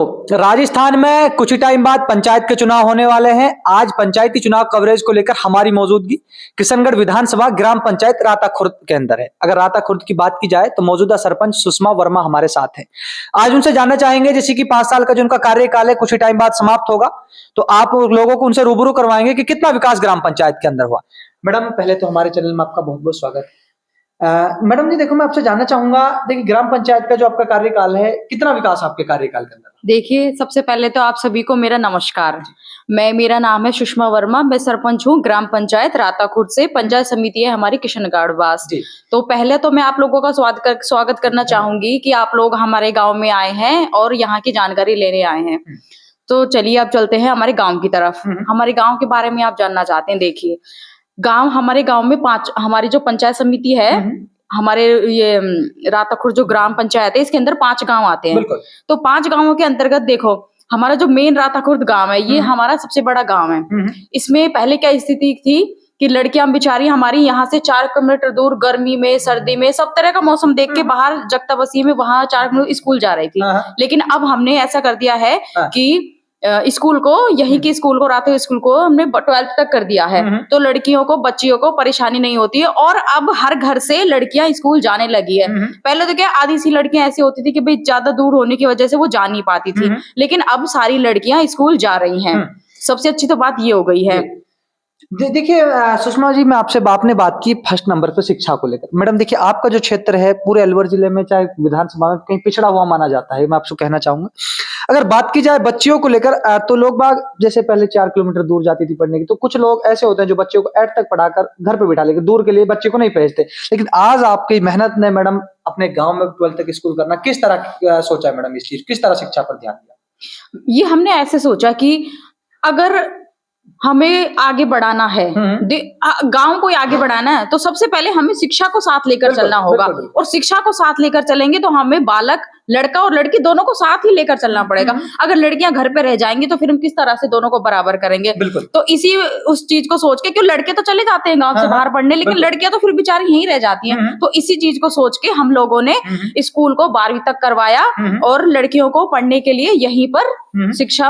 राजस्थान में कुछ ही टाइम बाद पंचायत के चुनाव होने वाले हैं। आज पंचायती चुनाव कवरेज को लेकर हमारी मौजूदगी किशनगढ़ विधानसभा ग्राम पंचायत राता खुर्द के अंदर है। अगर राता खुर्द की बात की जाए तो मौजूदा सरपंच सुषमा वर्मा हमारे साथ हैं। आज उनसे जानना चाहेंगे, जैसे कि 5 साल का जो उनका कार्यकाल है कुछ ही टाइम बाद समाप्त होगा, तो आप लोगों को उनसे रूबरू करवाएंगे कि कितना विकास ग्राम पंचायत के अंदर हुआ। मैडम, पहले तो हमारे चैनल में आपका बहुत बहुत स्वागत है। मैडम जी, देखो मैं आपसे जानना चाहूंगा, देखिए ग्राम पंचायत का जो आपका कार्यकाल है, कितना विकास आपके कार्यकाल के अंदर? देखिए, सबसे पहले तो आप सभी को मेरा नमस्कार। मेरा नाम है सुषमा वर्मा, मैं सरपंच हूँ ग्राम पंचायत राता खुर्द से। पंचायत समिति है हमारी किशनगढ़ वास। तो पहले तो मैं आप लोगों का स्वागत करना चाहूंगी कि आप लोग हमारे गांव में आए हैं और यहाँ की जानकारी लेने आए हैं। तो चलिए अब चलते हैं हमारे गाँव की तरफ। हमारे गाँव के बारे में आप जानना चाहते हैं। देखिए, हमारे गाँव में हमारी जो पंचायत समिति है, हमारे ये राता खुर्द जो ग्राम पंचायत है, इसके अंदर 5 गांव आते हैं। तो 5 गांवों के अंतर्गत देखो, हमारा जो मेन राता खुर्द गांव है, ये हमारा सबसे बड़ा गांव है। इसमें पहले क्या स्थिति थी कि लड़कियां बेचारी हमारी यहाँ से 4 किलोमीटर दूर गर्मी में, सर्दी में, सब तरह का मौसम देख के बाहर जगता बसी में वहां 4 किलोमीटर स्कूल जा रही थी। लेकिन अब हमने ऐसा कर दिया है कि स्कूल को, यहीं के स्कूल को, राता स्कूल को हमने 12th तक कर दिया है। तो लड़कियों को, बच्चियों को परेशानी नहीं होती है और अब हर घर से लड़कियां स्कूल जाने लगी है। पहले तो क्या आधी सी लड़कियां ऐसी होती थी कि भाई ज्यादा दूर होने की वजह से वो जा नहीं पाती थी, लेकिन अब सारी लड़कियां स्कूल जा रही हैं। सबसे अच्छी तो बात ये हो गई है। देखिए सुषमा जी, मैं आपसे आपने बात की फर्स्ट नंबर पे शिक्षा को लेकर। मैडम देखिए, आपका जो क्षेत्र है पूरे अलवर जिले में, चाहे विधानसभा में, कहीं पिछड़ा हुआ माना जाता है। मैं आपसे कहना चाहूंगा, अगर बात की जाए बच्चियों को लेकर, तो लोग बाग जैसे पहले 4 किलोमीटर दूर जाती थी पढ़ने की, तो कुछ लोग ऐसे होते हैं जो बच्चों को 8 तक पढ़ाकर घर पे बिठा लेकर दूर के लिए बच्चे को नहीं भेजते। लेकिन आज आपकी मेहनत ने मैडम अपने गाँव में 12th तक स्कूल करना, किस तरह सोचा है मैडम? इस चीज किस तरह शिक्षा पर ध्यान दिया? ये हमने ऐसे सोचा कि अगर हमें आगे बढ़ाना है, गांव को आगे बढ़ाना है, तो सबसे पहले हमें शिक्षा को साथ लेकर चलना होगा। और शिक्षा को साथ लेकर चलेंगे तो हमें बालक, लड़का और लड़की दोनों को साथ ही लेकर चलना पड़ेगा। अगर लड़कियां घर पे रह जाएंगी तो फिर हम किस तरह से दोनों को बराबर करेंगे? तो उस चीज को सोच के, क्यों लड़के तो चले जाते हैं गांव से बाहर पढ़ने, लेकिन लड़कियां तो फिर बेचारी यहीं रह जाती हैं। तो इसी चीज को सोच के हम लोगों ने स्कूल को 12वीं तक करवाया और लड़कियों को पढ़ने के लिए यहीं पर शिक्षा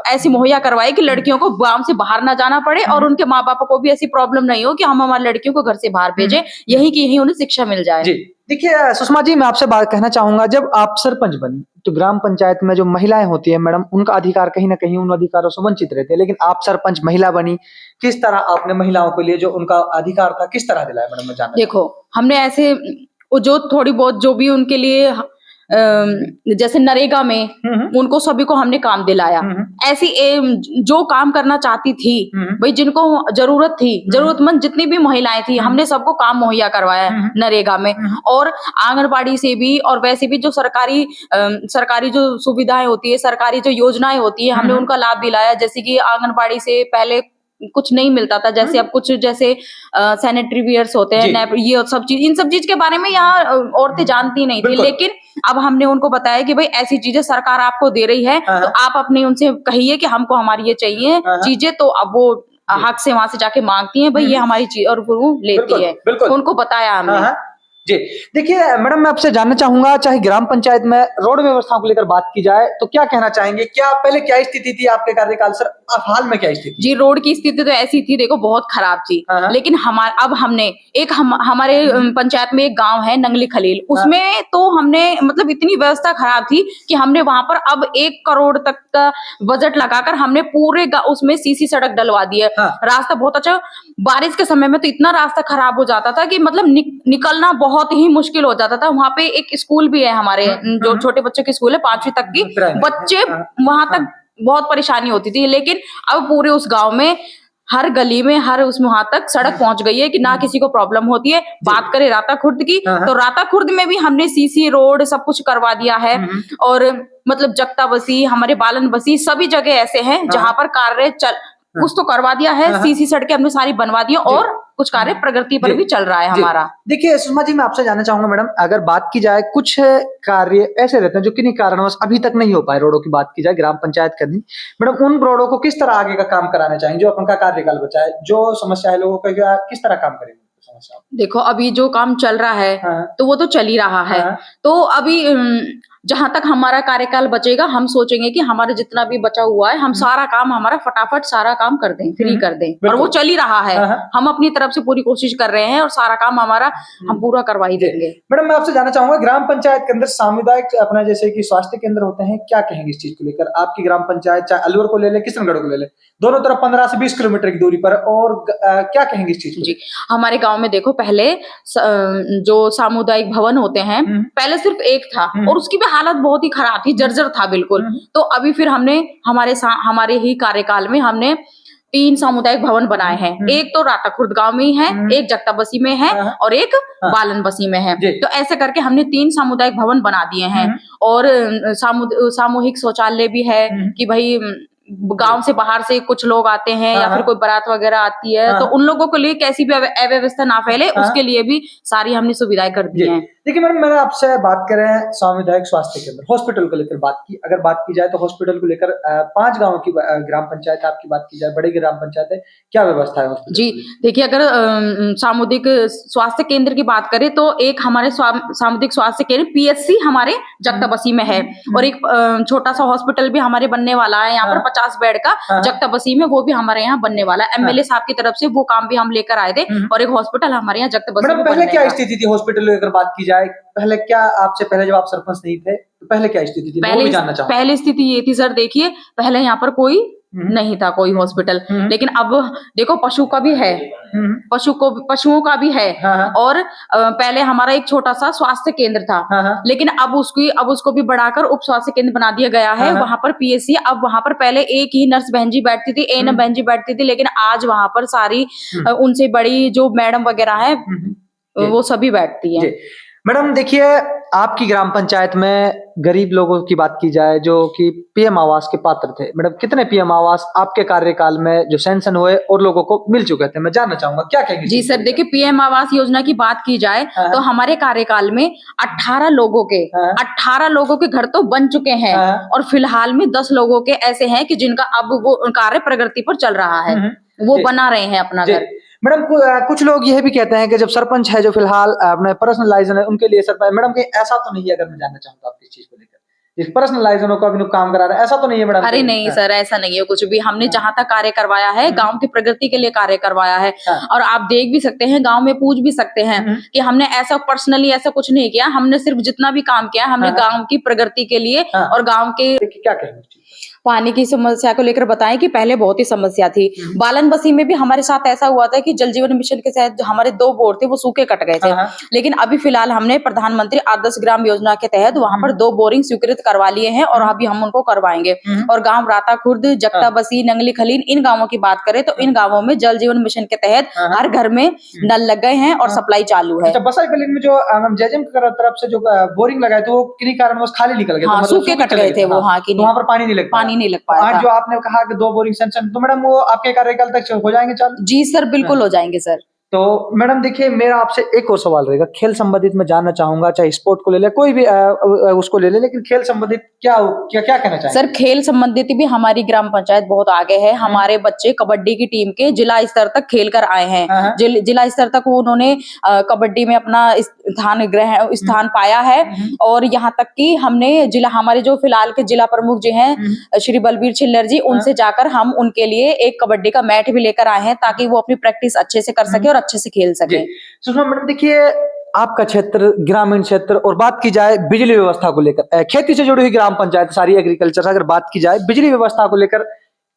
ऐसी मुहैया करवाई कि लड़कियों को गांव से बाहर ना जाना पड़े और उनके माँ बाप को भी ऐसी प्रॉब्लम नहीं हो कि हम हमारी लड़कियों को घर से बाहर भेजें, यही की यही उन्हें शिक्षा मिल जाए। देखिए सुषमा जी, मैं आपसे बात कहना चाहूंगा, जब आप सरपंच बनी तो ग्राम पंचायत में जो महिलाएं होती है मैडम, उनका अधिकार कहीं ना कहीं उन अधिकारों से वंचित रहते हैं। लेकिन आप सरपंच महिला बनी, किस तरह आपने महिलाओं के लिए जो उनका अधिकार था किस तरह दिलाया मैडम? मैं जानना। देखो, हमने ऐसे जो थोड़ी बहुत जो भी उनके लिए, जैसे नरेगा में उनको सभी को हमने काम दिलाया। ऐसी जो काम करना चाहती थी भाई, जिनको जरूरत थी, जरूरतमंद जितनी भी महिलाएं थी, हमने सबको काम मुहैया करवाया नरेगा में। और आंगनबाड़ी से भी, और वैसे भी जो सरकारी जो सुविधाएं होती है, सरकारी जो योजनाएं होती है, हमने उनका लाभ दिलाया। जैसे कि आंगनबाड़ी से पहले कुछ नहीं मिलता था, जैसे अब कुछ, जैसे सैनिटरी वेयर्स होते हैं, ये सब चीज, इन सब चीज के बारे में यहाँ औरतें जानती नहीं थी। लेकिन अब हमने उनको बताया कि भाई ऐसी चीजें सरकार आपको दे रही है, तो आप अपने उनसे कहिए कि हमको हमारी ये चाहिए चीजें। तो अब वो हक से वहां से जाके मांगती हैं, भाई ये हमारी चीज, और वो लेती है। उनको बताया हमने। जी देखिए मैडम, मैं आपसे जानना चाहूंगा, चाहे ग्राम पंचायत में रोड व्यवस्था को लेकर बात की जाए तो क्या कहना चाहेंगे? क्या पहले क्या स्थिति थी आपके कार्यकाल सर, अब हाल में क्या स्थिति? जी, रोड की स्थिति तो ऐसी थी, देखो बहुत खराब थी। लेकिन अब हमने हमारे पंचायत में एक गांव है नंगली खलील, उसमें तो हमने मतलब इतनी व्यवस्था खराब थी कि हमने वहां पर अब 1 करोड़ तक का बजट लगाकर हमने पूरे उसमें सीसी सड़क डलवा दी है। रास्ता बहुत अच्छा, बारिश के समय में तो इतना रास्ता खराब हो जाता था कि मतलब निकलना बहुत ही मुश्किल हो जाता था। वहां पे एक स्कूल भी है हमारे, जो छोटे बच्चों की स्कूल है, 5वीं तक की बच्चे, वहां तक बहुत परेशानी होती थी। लेकिन अब पूरे उस गांव में हर गली में, हर उसमें वहां तक सड़क पहुंच गई है कि ना किसी को प्रॉब्लम होती है। बात करें राता खुर्द की, तो राता खुर्द में भी हमने सीसी रोड सब कुछ करवा दिया है। और मतलब जगता बसी, हमारे बालन बसी, सभी जगह ऐसे हैं जहां पर कार्य कुछ तो करवा दिया है। सीसी सड़कें हमने सारी बनवा दी, और कुछ कार्य प्रगति पर भी चल रहा है हमारा। देखिए सुषमा जी, मैं आपसे जानना चाहूंगा मैडम, अगर बात की जाए कुछ कार्य ऐसे रहते हैं जो किन्हीं कारणवश अभी तक नहीं हो पाए, रोडों की बात की जाए ग्राम पंचायत का नहीं, मैडम उन रोडों को किस तरह आगे का काम कराना चाहेंगे जो उनका कार्यकाल बचा है? जो समस्या है लोगों का, किस तरह काम करेंगे? देखो, अभी जो काम चल रहा है तो वो तो चल ही रहा है। तो अभी जहां तक हमारा कार्यकाल बचेगा हम सोचेंगे कि हमारा जितना भी बचा हुआ है हम सारा काम हमारा फटाफट सारा काम कर दें, फ्री कर दें, और वो चल ही रहा है। हम अपनी तरफ से पूरी कोशिश कर रहे हैं और सारा काम हमारा हम पूरा करवा ही देंगे। मैडम, मैं आपसे जानना चाहूंगा, ग्राम पंचायत के अंदर सामुदायिक अपना जैसे कि स्वास्थ्य केंद्र होते हैं, क्या कहेंगे इस चीज को लेकर? आपकी ग्राम पंचायत चाहे अलवर को ले ले, किशनगढ़ को ले ले, दोनों तरफ 15 से 20 किलोमीटर की दूरी पर, और क्या कहेंगे इस चीज को? जी, हमारे गांव में देखो, पहले जो सामुदायिक भवन होते हैं पहले सिर्फ एक था और उसकी भी हालत बहुत ही खराब थी, जर्जर था बिल्कुल। तो अभी फिर हमने हमारे ही कार्यकाल में हमने 3 सामुदायिक भवन बनाए हैं। एक तो राता खुर्द गांव में ही है, एक जगता बसी में है और एक बालन बसी में है। तो ऐसे करके हमने 3 सामुदायिक भवन बना दिए हैं। और सामूहिक शौचालय भी है कि भाई गांव से बाहर से कुछ लोग आते हैं या फिर कोई बारात वगैरह आती है तो उन लोगों के लिए कैसी भी अव्यवस्था ना फैले, उसके लिए भी सारी हमने सुविधाएं कर दी हैं। देखिए मैडम, मैंने आपसे बात करें सामुदायिक स्वास्थ्य केंद्र, हॉस्पिटल को लेकर बात की। अगर बात की जाए तो हॉस्पिटल को लेकर 5 गांवों की ग्राम पंचायत आपकी बात की जाए, बड़ी ग्राम पंचायत है, क्या व्यवस्था है हॉस्पिटल? जी देखिए, अगर सामुदायिक स्वास्थ्य केंद्र की बात करें तो एक हमारे सामुदायिक स्वास्थ्य केंद्र PSC हमारे जगता बसी में है, और एक छोटा सा हॉस्पिटल भी हमारे बनने वाला है यहाँ पर 50 बेड का जगता बसी में, वो भी हमारे यहाँ बनने वाला है। MLA साहब की तरफ से वो काम भी हम लेकर आए थे, और एक हॉस्पिटल हमारे यहाँ जगता बसी में। पहले क्या स्थिति थी हॉस्पिटल लेकर बात की जाए, पहले क्या आपसे पहले जब आप सरपंच नहीं थे तो पहले क्या स्थिति थी? वो भी जानना चाहूंगा। पहले स्थिति ये थी सर, देखिए पहले यहाँ पर कोई नहीं था, कोई हॉस्पिटल, लेकिन अब देखो पशु का भी है, पशुओं का भी है। और पहले हमारा एक छोटा सा स्वास्थ्य केंद्र था, लेकिन अब उसको भी बढ़ाकर उप स्वास्थ्य केंद्र बना दिया गया है। वहां पर PSC, अब वहां पर पहले एक ही नर्स बहन जी बैठती थी, ANM बहन जी बैठती थी, लेकिन आज वहां पर सारी उनसे बड़ी जो मैडम वगैरह है वो सभी बैठती है। मैडम देखिए, आपकी ग्राम पंचायत में गरीब लोगों की बात की जाए जो कि PM आवास के पात्र थे, मैडम कितने PM आवास आपके कार्यकाल में जो सैंक्शन हुए और लोगों को मिल चुके थे, मैं जानना चाहूंगा, क्या कहेंगे? जी सर, देखिए PM आवास योजना की बात की जाए तो हमारे कार्यकाल में 18 लोगों के घर तो बन चुके हैं, और फिलहाल में 10 लोगों के ऐसे हैं कि जिनका अब वो कार्य प्रगति पर चल रहा है, वो बना रहे हैं अपना घर। मैडम कुछ लोग यह भी कहते हैं कि जब सरपंच है जो फिलहाल अपने पर्सनलाइजेशन है उनके लिए सरपंच, मैडम कहीं ऐसा तो नहीं है? अगर मैं जानना चाहूँ तो आप इस चीज को लेकर, इस पर्सनलाइजेशन को अभी काम करा रहा है, ऐसा तो नहीं है मैडम? अरे नहीं सर, ऐसा नहीं है कुछ भी। हमने जहां तक कार्य करवाया है गांव की प्रगति के लिए कार्य करवाया है, और आप देख भी सकते हैं, गांव में पूछ भी सकते हैं कि हमने ऐसा पर्सनली ऐसा कुछ नहीं किया। हमने सिर्फ जितना भी काम किया हमने गांव की प्रगति के लिए और गांव के क्या कहेंगे पानी की समस्या को लेकर बताएं कि पहले बहुत ही समस्या थी। बालन बसी में भी हमारे साथ ऐसा हुआ था कि जल जीवन मिशन के तहत हमारे 2 बोर थे वो सूखे कट गए थे, लेकिन अभी फिलहाल हमने प्रधानमंत्री आदर्श ग्राम योजना के तहत वहां पर 2 बोरिंग स्वीकृत करवा लिए हैं, और अभी हम उनको करवाएंगे। और गांव राता खुर्द, जगता बसी, नंगली खलीन, इन गांवों की बात करें तो इन गांवों में जल जीवन मिशन के तहत हर घर में नल लग गए हैं और सप्लाई चालू है। बसाई खलीन में जो जैजम की तरफ से जो बोरिंग लगाए थे वो किन्हीं कारणवश खाली निकल गए, सूखे कट गए थे वो, वहां पर पानी नहीं लग पाया। आज जो आपने कहा कि 2 बोरिंग सैंक्शन, तो मैडम वो आपके कार्यकाल तक हो जाएंगे चालू? जी सर, बिल्कुल हो जाएंगे सर। तो मैडम देखिए, मेरा आपसे एक और सवाल रहेगा, खेल संबंधित मैं जानना चाहूंगा, चाहे स्पोर्ट को ले ले, कोई भी उसको ले ले, लेकिन खेल संबंधित क्या कहना चाहेंगे? सर खेल संबंधित भी हमारी ग्राम पंचायत बहुत आगे है। हमारे बच्चे कबड्डी की टीम के जिला स्तर तक खेल कर आए हैं। जिला स्तर तक उन्होंने कबड्डी में अपना स्थान पाया है, और यहाँ तक कि हमने हमारे जो फिलहाल के जिला प्रमुख जी हैं श्री बलबीर छिल्लर जी, उनसे जाकर हम उनके लिए एक कबड्डी का मैट भी लेकर आए हैं, ताकि वो अपनी प्रैक्टिस अच्छे से कर सके और अच्छे से खेल सके। सुषमा मैडम देखिए, आपका क्षेत्र ग्रामीण क्षेत्र, और बात की जाए बिजली व्यवस्था को लेकर, खेती से जुड़ी हुई ग्राम पंचायत सारी एग्रीकल्चर, अगर बात की जाए बिजली व्यवस्था को लेकर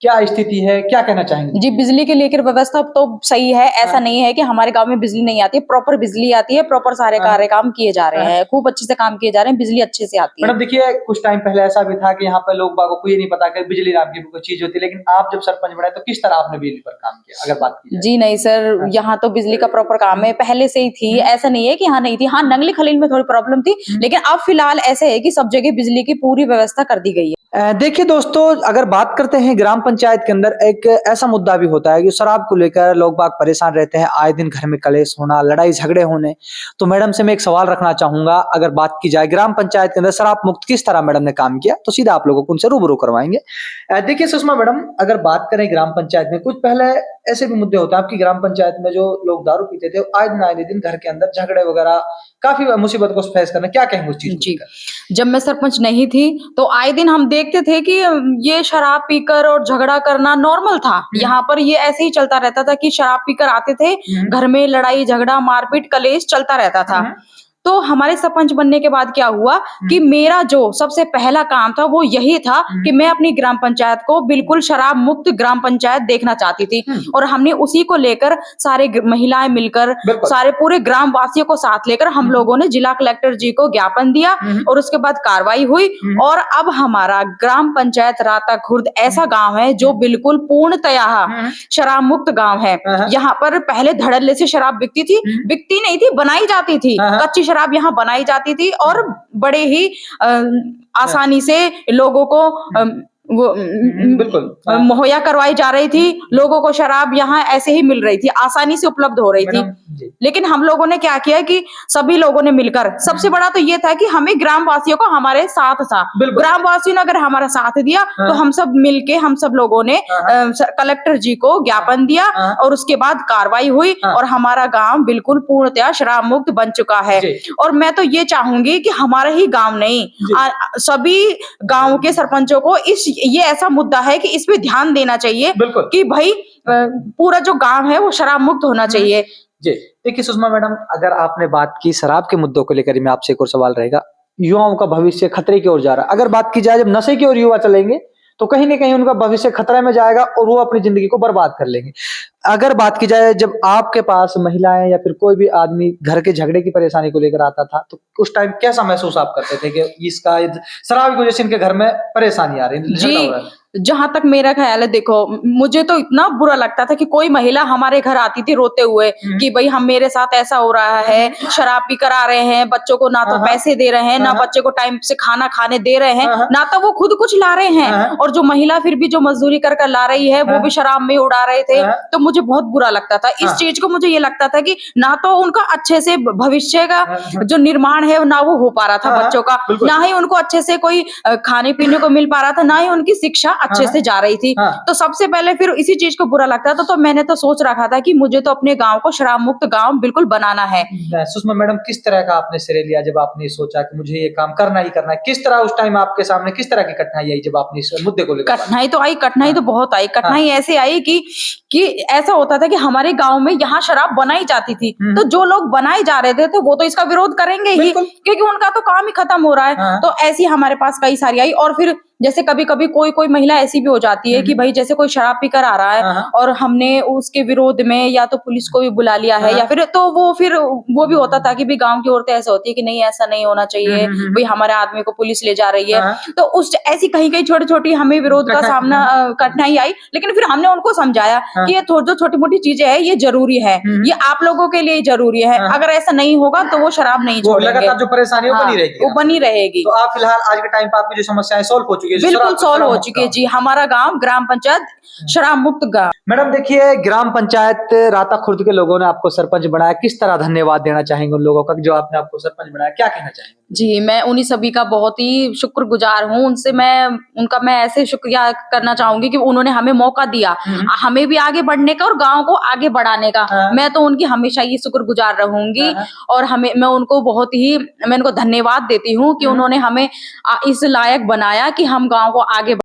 क्या स्थिति है, क्या कहना चाहेंगे? जी बिजली के लेकर व्यवस्था तो सही है, ऐसा नहीं है कि हमारे गांव में बिजली नहीं आती है, प्रॉपर बिजली आती है, प्रॉपर सारे कार्य काम किए जा रहे हैं, खूब अच्छे से काम किए जा रहे हैं, बिजली अच्छे से आती है। मैडम देखिए, कुछ टाइम पहले ऐसा भी था कि यहाँ पे लोग बागों को ये नहीं पता कि बिजली नाम की कोई चीज होती है, लेकिन आप जब सरपंच बने तो किस तरह आपने बिजली पर काम किया, अगर बात की? जी नहीं सर, यहाँ तो बिजली का प्रॉपर काम है, पहले से ही थी, ऐसा नहीं है कि हाँ नहीं थी। हाँ, नंगली खलील में थोड़ी प्रॉब्लम थी, लेकिन अब फिलहाल ऐसे है कि सब जगह बिजली की पूरी व्यवस्था कर दी गई है। देखिए दोस्तों, अगर बात करते हैं ग्राम पंचायत के अंदर, एक ऐसा मुद्दा भी होता है कि शराब को लेकर लोग बाग परेशान रहते हैं, आए दिन घर में कलेश होना, लड़ाई झगड़े होने। तो मैडम से मैं एक सवाल रखना चाहूंगा, अगर बात की जाए ग्राम पंचायत के अंदर शराब मुक्त किस तरह मैडम ने काम किया, तो सीधा आप लोगों को उनसे रूबरू करवाएंगे। देखिए सुषमा मैडम, अगर बात करें ग्राम पंचायत में, कुछ पहले ऐसे भी मुद्दे होते हैं आपकी ग्राम पंचायत में, जो लोग दारू पीते थे आए दिन घर के अंदर झगड़े वगैरह, काफी मुसीबत को फेस करना, क्या कहेंगे उस चीज को जी। लेकर? जब मैं सरपंच नहीं थी तो आए दिन हम देखते थे कि ये शराब पीकर और झगड़ा करना नॉर्मल था। यहाँ पर ये ऐसे ही चलता रहता था कि शराब पीकर आते थे, घर में लड़ाई झगड़ा मारपीट कलेश चलता रहता था। तो हमारे सरपंच बनने के बाद क्या हुआ कि मेरा जो सबसे पहला काम था वो यही था कि मैं अपनी ग्राम पंचायत को बिल्कुल शराब मुक्त ग्राम पंचायत देखना चाहती थी। और हमने उसी को लेकर सारे महिलाएं मिलकर, सारे पूरे ग्राम वासियों को साथ लेकर हम लोगों ने जिला कलेक्टर जी को ज्ञापन दिया और उसके बाद कार्रवाई हुई। और अब हमारा ग्राम पंचायत राता खुर्द ऐसा गांव है जो बिल्कुल पूर्णतया शराब मुक्त गांव है। यहाँ पर पहले धड़ल्ले से शराब बिकती नहीं थी, बनाई जाती थी, कच्ची शराब यहाँ बनाई जाती थी और बड़े ही आसानी से लोगों को वो बिल्कुल मुहैया करवाई जा रही थी। लोगों को शराब यहाँ ऐसे ही मिल रही थी, आसानी से उपलब्ध हो रही थी। लेकिन हम लोगों ने क्या किया कि सभी लोगों ने मिलकर, सबसे बड़ा तो ये था कि हमें ग्राम वासियों को हमारे साथ था, ग्राम वासियों ने अगर हमारा साथ दिया तो हम सब मिलके हम सब लोगों ने कलेक्टर जी को ज्ञापन दिया और उसके बाद कार्रवाई हुई और हमारा गांव बिल्कुल पूर्णतया शराब मुक्त बन चुका है। और मैं तो ये चाहूंगी कि हमारा ही गांव नहीं, सभी गांव के सरपंचों को ये ऐसा मुद्दा है कि इस पे ध्यान देना चाहिए कि भाई पूरा जो गांव है वो शराब मुक्त होना चाहिए। जी देखिए सुषमा मैडम, अगर आपने बात की शराब के मुद्दों को लेकर, मैं आपसे एक और सवाल रहेगा, युवाओं का भविष्य खतरे की ओर जा रहा है। अगर बात की जाए जब नशे की ओर युवा चलेंगे तो कहीं ना कहीं उनका भविष्य खतरे में जाएगा और वो अपनी जिंदगी को बर्बाद कर लेंगे। अगर बात की जाए जब आपके पास महिलाएं या फिर कोई भी आदमी घर के झगड़े की परेशानी को लेकर आता था तो उस टाइम कैसा महसूस आप करते थे कि इसका शराब की वजह से इनके घर में परेशानी आ रही है, झगड़ा हो रहा है? जहां तक मेरा ख्याल है, देखो मुझे तो इतना बुरा लगता था कि कोई महिला हमारे घर आती थी रोते हुए कि भाई हम मेरे साथ ऐसा हो रहा है, शराब पी कर आ रहे हैं, बच्चों को ना तो पैसे दे रहे हैं, ना बच्चे को टाइम से खाना खाने दे रहे हैं, ना तो वो खुद कुछ ला रहे हैं, और जो महिला फिर भी जो मजदूरी कर ला रही है वो भी शराब में उड़ा रहे थे। तो मुझे बहुत बुरा लगता था इस चीज को। मुझे ये लगता था कि ना तो उनका अच्छे से भविष्य का जो निर्माण है ना वो हो पा रहा था बच्चों का, ना ही उनको अच्छे से कोई खाने पीने को मिल पा रहा था, ना ही उनकी शिक्षा अच्छे से जा रही थी। तो सबसे पहले फिर इसी चीज को बुरा लगता था। तो मैंने तो सोच रखा था कि मुझे तो अपने गांव को शराब मुक्त गांव बिल्कुल बनाना है। सुषमा मैडम, किस तरह का आपने श्रेय लिया जब आपने सोचा कि मुझे ये काम करना ही करना है? किस तरह उस टाइम आपके सामने किस तरह की कठिनाई आई जब आपने इस मुद्दे को लेकर? कठिनाई तो आई, कठिनाई तो बहुत आई। कठिनाई ऐसे आई कि ऐसा होता था कि हमारे गांव में यहाँ शराब बनाई जाती थी, तो जो लोग बनाए जा रहे थे तो वो तो इसका विरोध करेंगे ही, क्योंकि उनका तो काम ही खत्म हो रहा है। तो ऐसी हमारे पास कई सारी आई। और फिर जैसे कभी कभी कोई महिला ऐसी भी हो जाती है कि भाई जैसे कोई शराब पीकर आ रहा है और हमने उसके विरोध में या तो पुलिस को भी बुला लिया है या फिर वो भी होता था कि भाई गांव की औरतें ऐसे होती है कि नहीं ऐसा नहीं होना चाहिए, भाई हमारे आदमी को पुलिस ले जा रही है। तो उस ऐसी कहीं छोटी छोटी हमें विरोध का सामना कठिनाई आई। लेकिन फिर हमने उनको समझाया कि ये जो छोटी मोटी चीजें है ये जरूरी है, ये आप लोगों के लिए जरूरी है, अगर ऐसा नहीं होगा तो वो शराब नहीं छोड़ेंगे। लगातार जो परेशानी वो बनी रहेगी। तो आप फिलहाल आज के टाइम पर आपकी जो समस्याएं सॉल्व हो चुकी है? बिल्कुल सॉल्व हो चुकी है जी। हमारा गांव ग्राम पंचायत शराब मुक्त गांव। मैडम देखिए, ग्राम पंचायत राता खुर्द के लोगों ने आपको सरपंच बनाया, किस तरह धन्यवाद देना चाहेंगे उन लोगों का जो आपने आपको सरपंच बनाया, क्या कहना चाहेंगे? जी, मैं उन्हीं सभी का बहुत ही शुक्रगुजार हूँ। मैं ऐसे शुक्रिया करना चाहूंगी कि उन्होंने हमें मौका दिया, हमें भी आगे बढ़ने का और गांव को आगे बढ़ाने का। मैं तो उनकी हमेशा ही शुक्रगुजार रहूंगी और मैं उनको धन्यवाद देती हूँ कि उन्होंने हमें इस लायक बनाया कि हम गांव को आगे